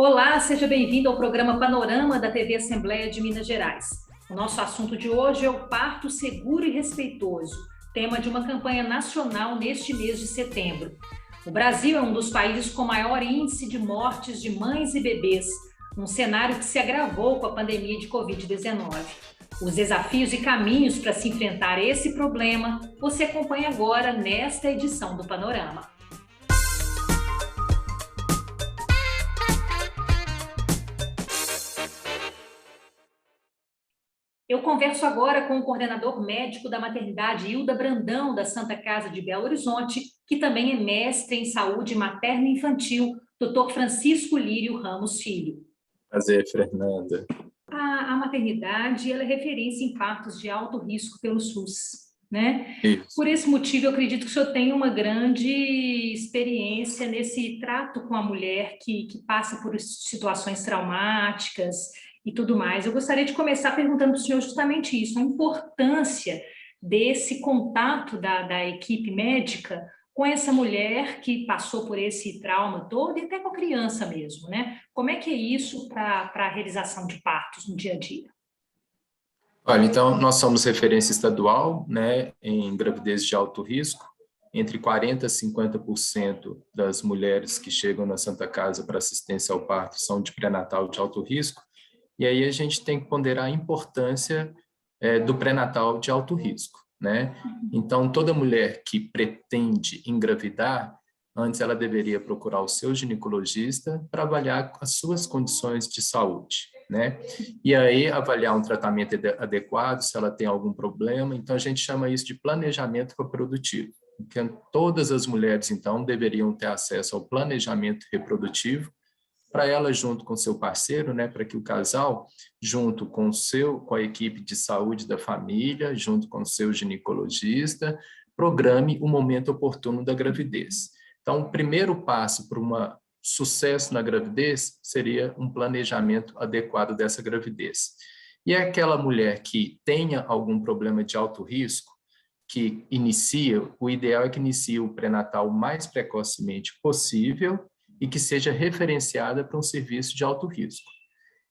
Olá, seja bem-vindo ao programa Panorama da TV Assembleia de Minas Gerais. O nosso assunto de hoje é o parto seguro e respeitoso, tema de uma campanha nacional neste mês de setembro. O Brasil é um dos países com maior índice de mortes de mães e bebês, um cenário que se agravou com a pandemia de Covid-19. Os desafios e caminhos para se enfrentar esse problema, você acompanha agora nesta edição do Panorama. Eu converso agora com o coordenador médico da maternidade Hilda Brandão, da Santa Casa de Belo Horizonte, que também é mestre em saúde materna e infantil, Dr. Francisco Lírio Ramos Filho. Prazer, Fernanda. A maternidade ela é referência em partos de alto risco pelo SUS, né? Isso. Por esse motivo, eu acredito que o senhor tem uma grande experiência nesse trato com a mulher que passa por situações traumáticas e tudo mais. Eu gostaria de começar perguntando para o senhor justamente isso, a importância desse contato da equipe médica com essa mulher que passou por esse trauma todo e até com a criança mesmo, né? Como é que é isso para a realização de partos no dia a dia? Olha, então, nós somos referência estadual, né, em gravidez de alto risco. Entre 40% a 50% das mulheres que chegam na Santa Casa para assistência ao parto são de pré-natal de alto risco. E aí a gente tem que ponderar a importância do pré-natal de alto risco, né? Então, toda mulher que pretende engravidar, antes ela deveria procurar o seu ginecologista para avaliar as suas condições de saúde, né? E aí avaliar um tratamento adequado, se ela tem algum problema. Então, a gente chama isso de planejamento reprodutivo. Então, todas as mulheres, então, deveriam ter acesso ao planejamento reprodutivo, para ela junto com seu parceiro, né, para que o casal, junto com a equipe de saúde da família, junto com o seu ginecologista, programe o momento oportuno da gravidez. Então, o primeiro passo para um sucesso na gravidez seria um planejamento adequado dessa gravidez. E aquela mulher que tenha algum problema de alto risco, que o ideal é que inicie o pré-natal o mais precocemente possível e que seja referenciada para um serviço de alto risco.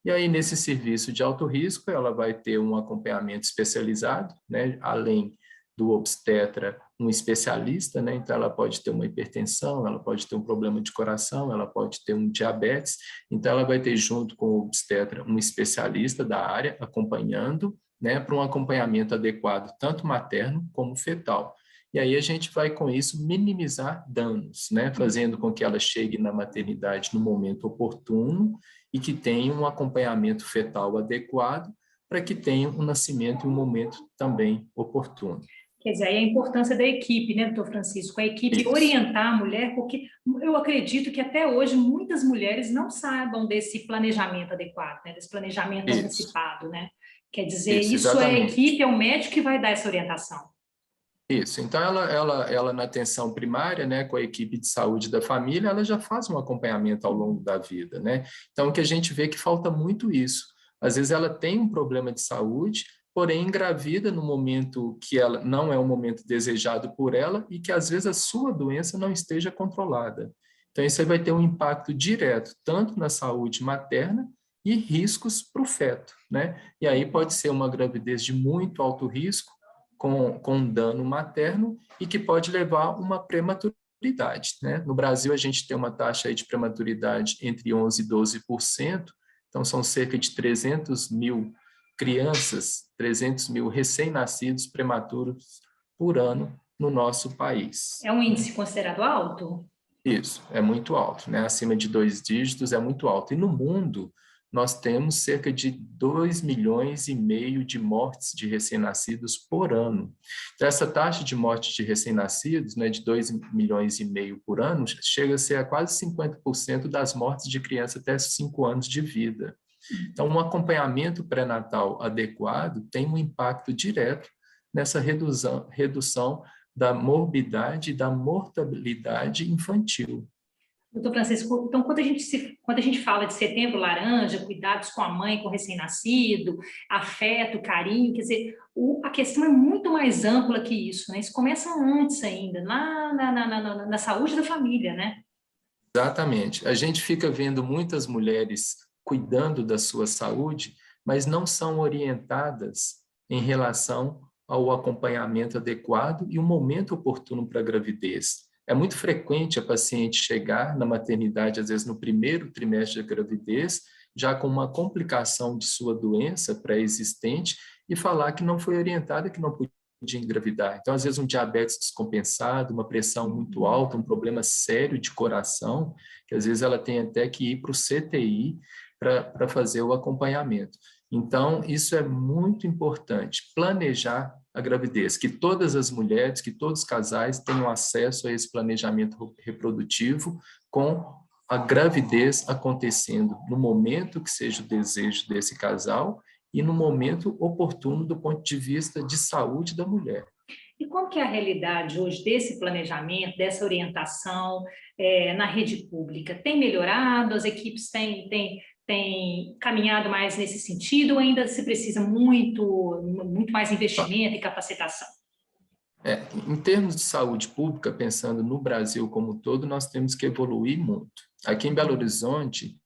E aí, nesse serviço de alto risco, ela vai ter um acompanhamento especializado, né? Além do obstetra, um especialista, né? Então, ela pode ter uma hipertensão, ela pode ter um problema de coração, ela pode ter um diabetes. Então, ela vai ter, junto com o obstetra, um especialista da área acompanhando, né? Para um acompanhamento adequado, tanto materno como fetal. E aí a gente vai, com isso, minimizar danos, né? Fazendo com que ela chegue na maternidade no momento oportuno e que tenha um acompanhamento fetal adequado para que tenha um nascimento em um momento também oportuno. Quer dizer, aí a importância da equipe, né, doutor Francisco? A equipe Isso. Orientar a mulher, porque eu acredito que até hoje muitas mulheres não saibam desse planejamento adequado, né, desse planejamento antecipado, né? Quer dizer, isso é a equipe, é o médico que vai dar essa orientação. Isso, então ela na atenção primária, né, com a equipe de saúde da família, ela já faz um acompanhamento ao longo da vida, né? Então, o que a gente vê é que falta muito isso. Às vezes ela tem um problema de saúde, porém engravida no momento que ela não é um momento desejado por ela e que às vezes a sua doença não esteja controlada. Então, isso aí vai ter um impacto direto, tanto na saúde materna e riscos para o feto, né? E aí pode ser uma gravidez de muito alto risco, com dano materno e que pode levar a uma prematuridade, né? No Brasil, a gente tem uma taxa aí de prematuridade entre 11% e 12%, então são cerca de 300 mil crianças, 300 mil recém-nascidos prematuros por ano no nosso país. É um índice considerado alto? Isso, é muito alto, né? Acima de 2 dígitos é muito alto. E no mundo, nós temos cerca de 2,5 milhões de mortes de recém-nascidos por ano. Então, essa taxa de morte de recém-nascidos, né, de 2,5 milhões por ano, chega a ser a quase 50% das mortes de crianças até 5 anos de vida. Então, um acompanhamento pré-natal adequado tem um impacto direto nessa redução da morbidade e da mortalidade infantil. Doutor Francisco, então quando a gente fala de setembro laranja, cuidados com a mãe, com o recém-nascido, afeto, carinho, quer dizer, a questão é muito mais ampla que isso, né? Isso começa antes ainda, lá na saúde da família, né? Exatamente. A gente fica vendo muitas mulheres cuidando da sua saúde, mas não são orientadas em relação ao acompanhamento adequado e o momento oportuno para a gravidez. É muito frequente a paciente chegar na maternidade, às vezes no primeiro trimestre da gravidez, já com uma complicação de sua doença pré-existente e falar que não foi orientada, que não podia engravidar. Então, às vezes, um diabetes descompensado, uma pressão muito alta, um problema sério de coração, que às vezes ela tem até que ir para o CTI para fazer o acompanhamento. Então, isso é muito importante, planejar a gravidez, que todas as mulheres, que todos os casais tenham acesso a esse planejamento reprodutivo com a gravidez acontecendo no momento que seja o desejo desse casal e no momento oportuno do ponto de vista de saúde da mulher. E como que é a realidade hoje desse planejamento, dessa orientação na rede pública? Tem melhorado? As equipes têm caminhado mais nesse sentido ou ainda se precisa muito mais investimento e capacitação? Em termos de saúde pública, pensando no Brasil como um todo, nós temos que evoluir muito. Aqui em Belo Horizonte,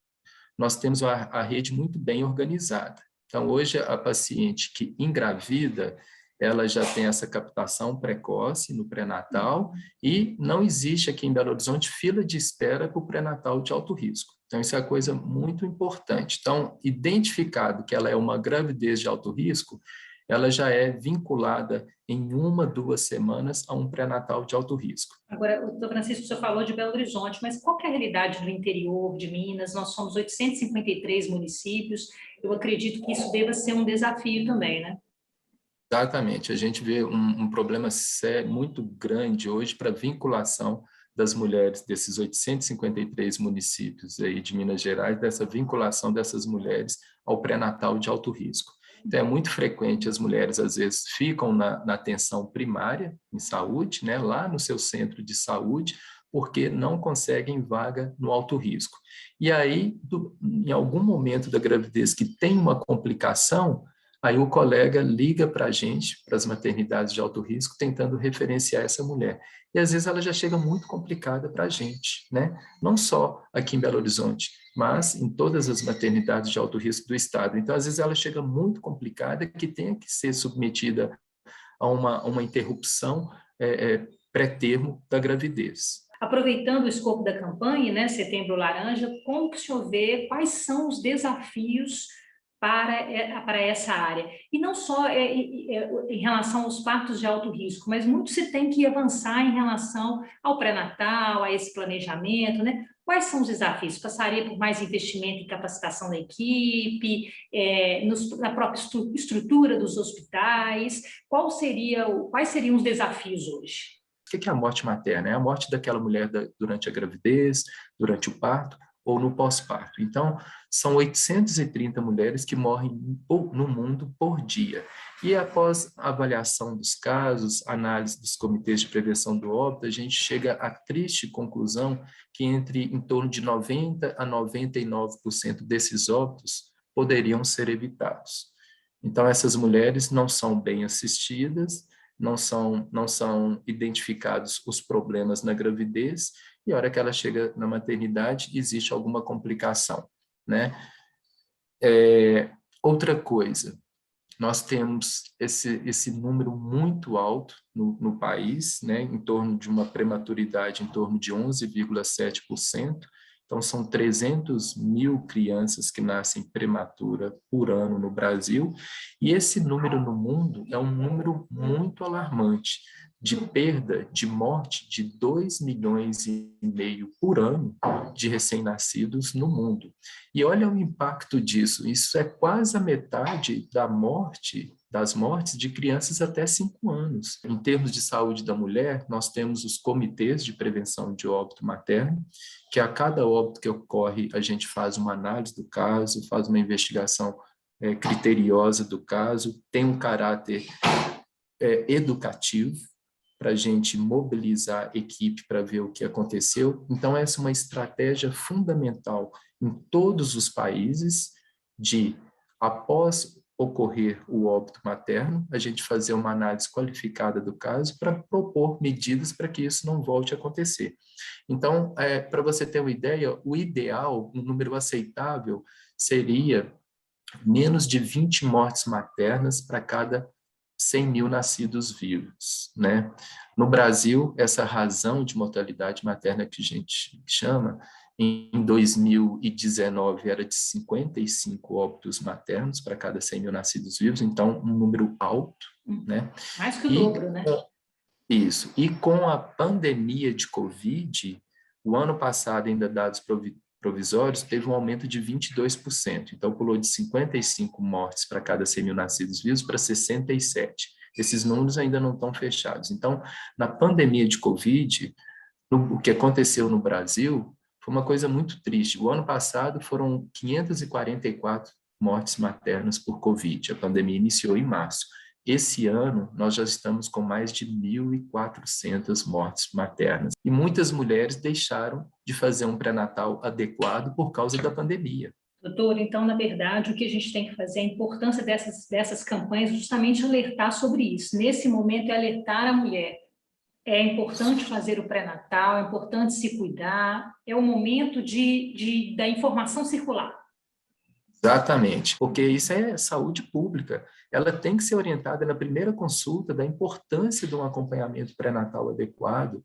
nós temos a rede muito bem organizada. Então, hoje, a paciente que engravida, ela já tem essa captação precoce no pré-natal e não existe aqui em Belo Horizonte fila de espera para o pré-natal de alto risco. Então, isso é uma coisa muito importante. Então, identificado que ela é uma gravidez de alto risco, ela já é vinculada em 1, 2 semanas a um pré-natal de alto risco. Agora, doutor Francisco, o senhor falou de Belo Horizonte, mas qual que é a realidade do interior de Minas? Nós somos 853 municípios, eu acredito que isso deva ser um desafio também, né? Exatamente, a gente vê um problema sério, muito grande hoje para a vinculação das mulheres desses 853 municípios aí de Minas Gerais, dessa vinculação dessas mulheres ao pré-natal de alto risco. Então, é muito frequente as mulheres, às vezes, ficam na atenção primária em saúde, né, lá no seu centro de saúde, porque não conseguem vaga no alto risco. E aí, em algum momento da gravidez que tem uma complicação, aí o colega liga para a gente, para as maternidades de alto risco, tentando referenciar essa mulher. E às vezes ela já chega muito complicada para a gente, né? Não só aqui em Belo Horizonte, mas em todas as maternidades de alto risco do estado. Então, às vezes ela chega muito complicada que tem que ser submetida a uma interrupção pré-termo da gravidez. Aproveitando o escopo da campanha, né, Setembro Laranja, como que o senhor vê, quais são os desafios para essa área? E não só em relação aos partos de alto risco, mas muito se tem que avançar em relação ao pré-natal, a esse planejamento, né? Quais são os desafios? Passaria por mais investimento em capacitação da equipe, na própria estrutura dos hospitais? Quais seriam os desafios hoje? O que é a morte materna? É a morte daquela mulher durante a gravidez, durante o parto ou no pós-parto. Então, são 830 mulheres que morrem no mundo por dia. E após a avaliação dos casos, análise dos comitês de prevenção do óbito, a gente chega à triste conclusão que em torno de 90% a 99% desses óbitos poderiam ser evitados. Então, essas mulheres não são bem assistidas, não são identificados os problemas na gravidez, e a hora que ela chega na maternidade, existe alguma complicação, né? Outra coisa, nós temos esse número muito alto no país, né? Em torno de uma prematuridade em torno de 11,7%, então são 300 mil crianças que nascem prematura por ano no Brasil, e esse número no mundo é um número muito alarmante, de perda, de morte de 2,5 milhões por ano de recém-nascidos no mundo. E olha o impacto disso, isso é quase a metade das mortes de crianças até 5 anos. Em termos de saúde da mulher, nós temos os comitês de prevenção de óbito materno, que a cada óbito que ocorre, a gente faz uma análise do caso, faz uma investigação criteriosa do caso, tem um caráter educativo, para a gente mobilizar a equipe para ver o que aconteceu. Então, essa é uma estratégia fundamental em todos os países de, após ocorrer o óbito materno, a gente fazer uma análise qualificada do caso para propor medidas para que isso não volte a acontecer. Então, para você ter uma ideia, o ideal, um número aceitável, seria menos de 20 mortes maternas para cada 100 mil nascidos vivos, né? No Brasil, essa razão de mortalidade materna que a gente chama, em 2019 era de 55 óbitos maternos para cada 100 mil nascidos vivos, então um número alto, né? Mais que o dobro, né? Isso. E com a pandemia de Covid, o ano passado, ainda dados provisórios, teve um aumento de 22%. Então, pulou de 55 mortes para cada 100 mil nascidos vivos para 67. Esses números ainda não estão fechados. Então, na pandemia de Covid, o que aconteceu no Brasil foi uma coisa muito triste. O ano passado foram 544 mortes maternas por Covid. A pandemia iniciou em março. Esse ano, nós já estamos com mais de 1.400 mortes maternas. E muitas mulheres deixaram de fazer um pré-natal adequado por causa da pandemia. Doutor, então, na verdade, o que a gente tem que fazer, a importância dessas campanhas, justamente alertar sobre isso. Nesse momento, é alertar a mulher. É importante fazer o pré-natal, é importante se cuidar, é o momento da informação circular. Exatamente, porque isso é saúde pública. Ela tem que ser orientada na primeira consulta da importância de um acompanhamento pré-natal adequado.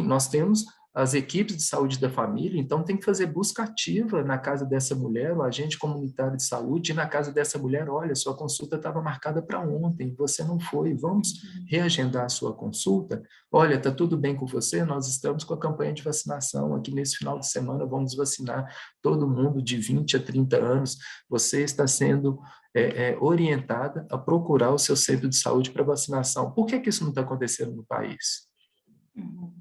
Nós temos as equipes de saúde da família, então tem que fazer busca ativa na casa dessa mulher, o agente comunitário de saúde, e na casa dessa mulher, olha, sua consulta estava marcada para ontem, você não foi, vamos reagendar a sua consulta? Olha, está tudo bem com você? Nós estamos com a campanha de vacinação aqui nesse final de semana, vamos vacinar todo mundo de 20 a 30 anos, você está sendo orientada a procurar o seu centro de saúde para vacinação. Por que isso não está acontecendo no país?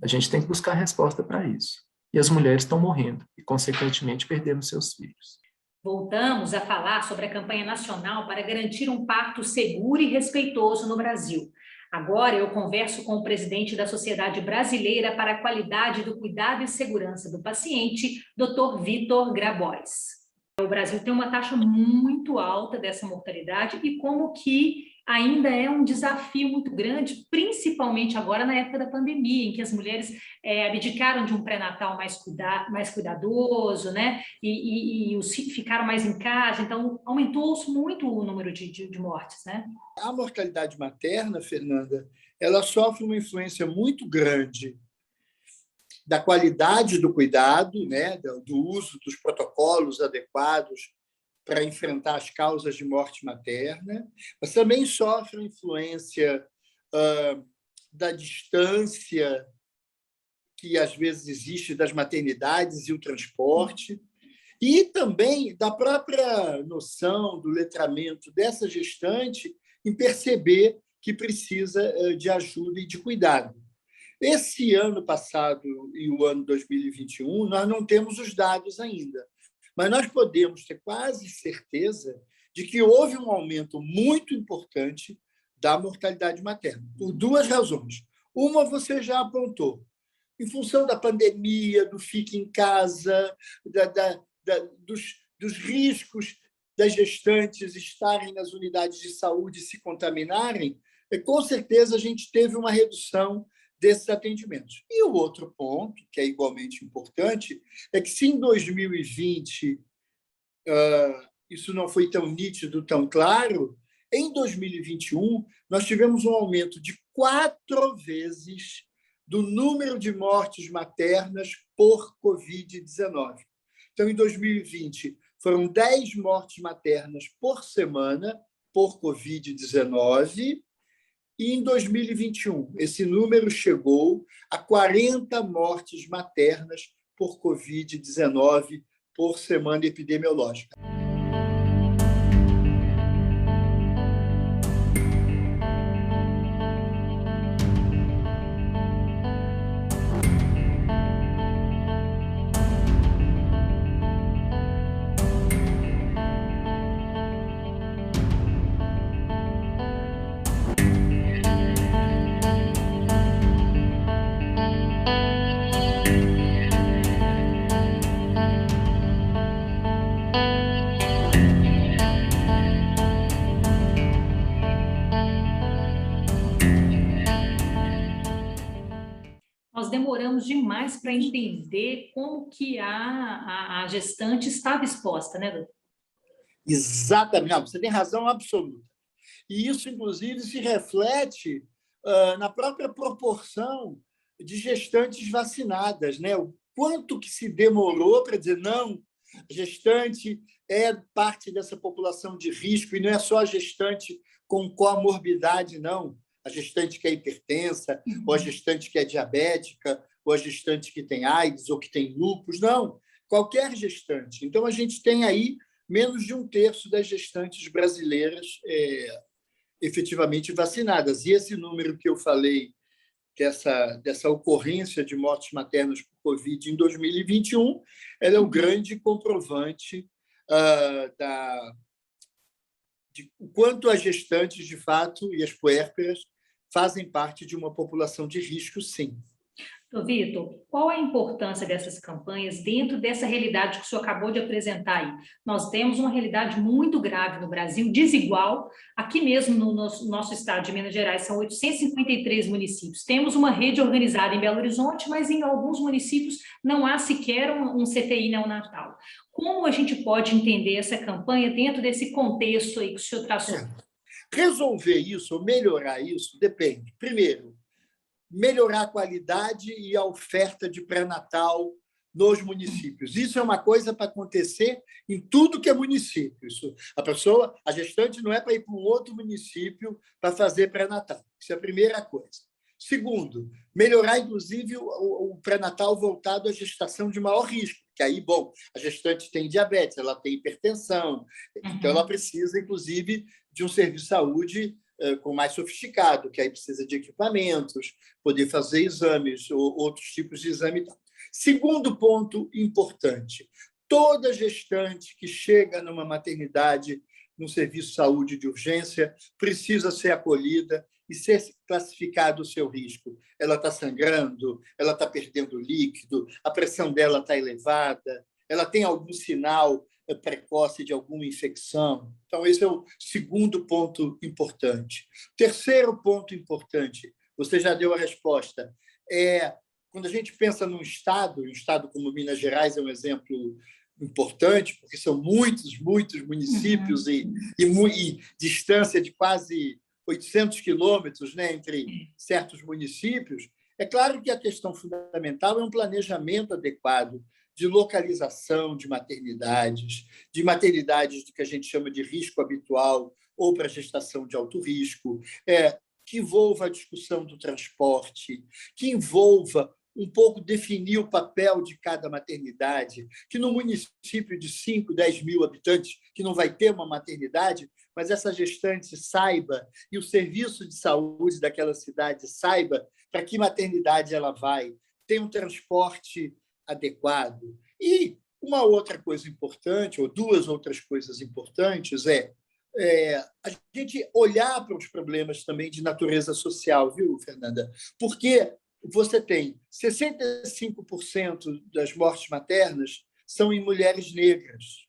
A gente tem que buscar resposta para isso. E as mulheres estão morrendo e, consequentemente, perdendo seus filhos. Voltamos a falar sobre a campanha nacional para garantir um parto seguro e respeitoso no Brasil. Agora eu converso com o presidente da Sociedade Brasileira para a Qualidade do Cuidado e Segurança do Paciente, Dr. Vitor Grabois. O Brasil tem uma taxa muito alta dessa mortalidade e como que ainda é um desafio muito grande, principalmente agora na época da pandemia, em que as mulheres abdicaram de um pré-natal mais cuidadoso, né? E ficaram mais em casa, então aumentou-se muito o número de mortes, né? A mortalidade materna, Fernanda, ela sofre uma influência muito grande da qualidade do cuidado, né? Do uso dos protocolos adequados para enfrentar as causas de morte materna, mas também sofre a influência da distância que às vezes existe das maternidades e o transporte, e também da própria noção do letramento dessa gestante em perceber que precisa de ajuda e de cuidado. Esse ano passado e o ano 2021, nós não temos os dados ainda, mas nós podemos ter quase certeza de que houve um aumento muito importante da mortalidade materna, por duas razões. Uma você já apontou, em função da pandemia, do fique em casa, dos riscos das gestantes estarem nas unidades de saúde e se contaminarem, com certeza a gente teve uma redução desses atendimentos. E o outro ponto, que é igualmente importante, é que se em 2020 isso não foi tão nítido, tão claro, em 2021 nós tivemos um aumento de 4 vezes do número de mortes maternas por Covid-19. Então, em 2020, foram 10 mortes maternas por semana por Covid-19, e em 2021, esse número chegou a 40 mortes maternas por Covid-19 por semana epidemiológica. demoramos demais para entender como que a gestante estava exposta, né, doutor? Exatamente. Não, você tem razão absoluta. E isso, inclusive, se reflete na própria proporção de gestantes vacinadas, né? O quanto que se demorou para dizer não, a gestante é parte dessa população de risco, e não é só a gestante com comorbidade, não. A gestante que é hipertensa, ou a gestante que é diabética, ou a gestante que tem AIDS, ou que tem lúpus, não. Qualquer gestante. Então, a gente tem aí menos de 1/3 das gestantes brasileiras efetivamente vacinadas. E esse número que eu falei, dessa ocorrência de mortes maternas por Covid em 2021, ela é o grande comprovante de o quanto as gestantes, de fato, e as puérperas fazem parte de uma população de risco, sim. Vitor, qual a importância dessas campanhas dentro dessa realidade que o senhor acabou de apresentar aí? Nós temos uma realidade muito grave no Brasil, desigual. Aqui mesmo no nosso estado de Minas Gerais, são 853 municípios. Temos uma rede organizada em Belo Horizonte, mas em alguns municípios não há sequer um CTI neonatal. Como a gente pode entender essa campanha dentro desse contexto aí que o senhor traçou? Resolver isso, ou melhorar isso, depende. Primeiro, melhorar a qualidade e a oferta de pré-natal nos municípios. Isso é uma coisa para acontecer em tudo que é município. Isso, a gestante não é para ir para um outro município para fazer pré-natal. Isso é a primeira coisa. Segundo, melhorar, inclusive, o pré-natal voltado à gestação de maior risco, que aí, bom, a gestante tem diabetes, ela tem hipertensão, então ela precisa, inclusive, de um serviço de saúde com mais sofisticado, que aí precisa de equipamentos, poder fazer exames, ou outros tipos de exame. Segundo ponto importante, toda gestante que chega numa maternidade, num serviço de saúde de urgência, precisa ser acolhida e ser classificado o seu risco. Ela está sangrando, ela está perdendo líquido, a pressão dela está elevada, ela tem algum sinal precoce de alguma infecção. Então, esse é o segundo ponto importante. Terceiro ponto importante, você já deu a resposta, quando a gente pensa num estado, um estado como Minas Gerais é um exemplo importante, porque são muitos municípios e distância de quase 800 quilômetros, né, entre certos municípios. É claro que a questão fundamental é um planejamento adequado de localização de maternidades que a gente chama de risco habitual ou para gestação de alto risco, que envolva a discussão do transporte, que envolva um pouco definir o papel de cada maternidade, que no município de 5, 10 mil habitantes, que não vai ter uma maternidade, mas essa gestante saiba e o serviço de saúde daquela cidade saiba para que maternidade ela vai, tem um transporte adequado. E uma outra coisa importante, ou duas outras coisas importantes, a gente olhar para os problemas também de natureza social, viu, Fernanda? Porque você tem 65% das mortes maternas são em mulheres negras.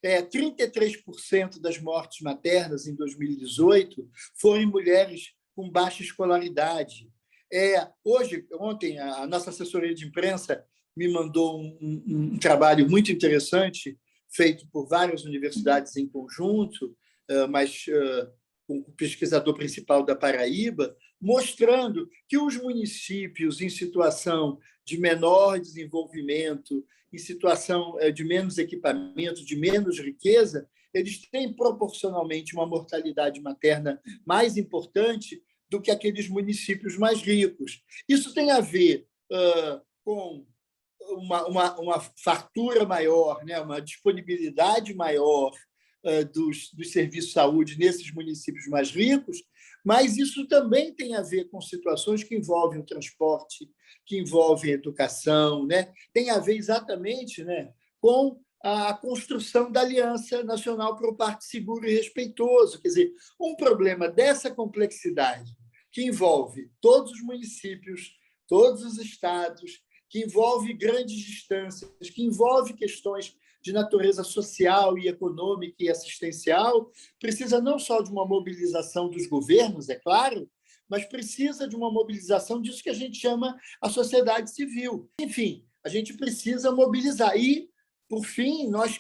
33% das mortes maternas em 2018 foram em mulheres com baixa escolaridade. Ontem, a nossa assessoria de imprensa me mandou um trabalho muito interessante, feito por várias universidades em conjunto, mas com o pesquisador principal da Paraíba, mostrando que os municípios em situação de menor desenvolvimento, em situação de menos equipamento, de menos riqueza, eles têm proporcionalmente uma mortalidade materna mais importante do que aqueles municípios mais ricos. Isso tem a ver com uma fartura maior, né? Uma disponibilidade maior dos serviços de saúde nesses municípios mais ricos, mas isso também tem a ver com situações que envolvem o transporte, que envolvem a educação, né? Tem a ver exatamente, né, com a construção da Aliança Nacional para o Parto Seguro e Respeitoso. Quer dizer, um problema dessa complexidade, que envolve todos os municípios, todos os estados, que envolve grandes distâncias, que envolve questões de natureza social e econômica e assistencial, precisa não só de uma mobilização dos governos, é claro, mas precisa de uma mobilização disso que a gente chama a sociedade civil. Enfim, a gente precisa mobilizar. E, por fim, nós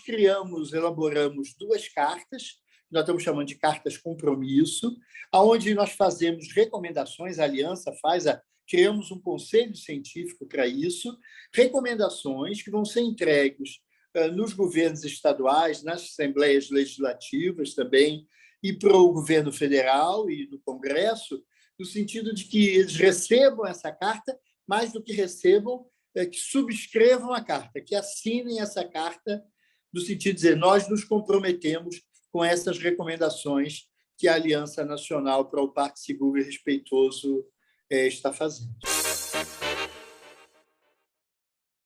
elaboramos 2 cartas, nós estamos chamando de cartas compromisso, onde nós fazemos recomendações, a Aliança criamos um conselho científico para isso, recomendações que vão ser entregues nos governos estaduais, nas assembleias legislativas também, e para o governo federal e do Congresso, no sentido de que eles recebam essa carta, mais do que recebam, que subscrevam a carta, que assinem essa carta, no sentido de dizer, nós nos comprometemos com essas recomendações que a Aliança Nacional para o Parque Seguro e Respeitoso está fazendo.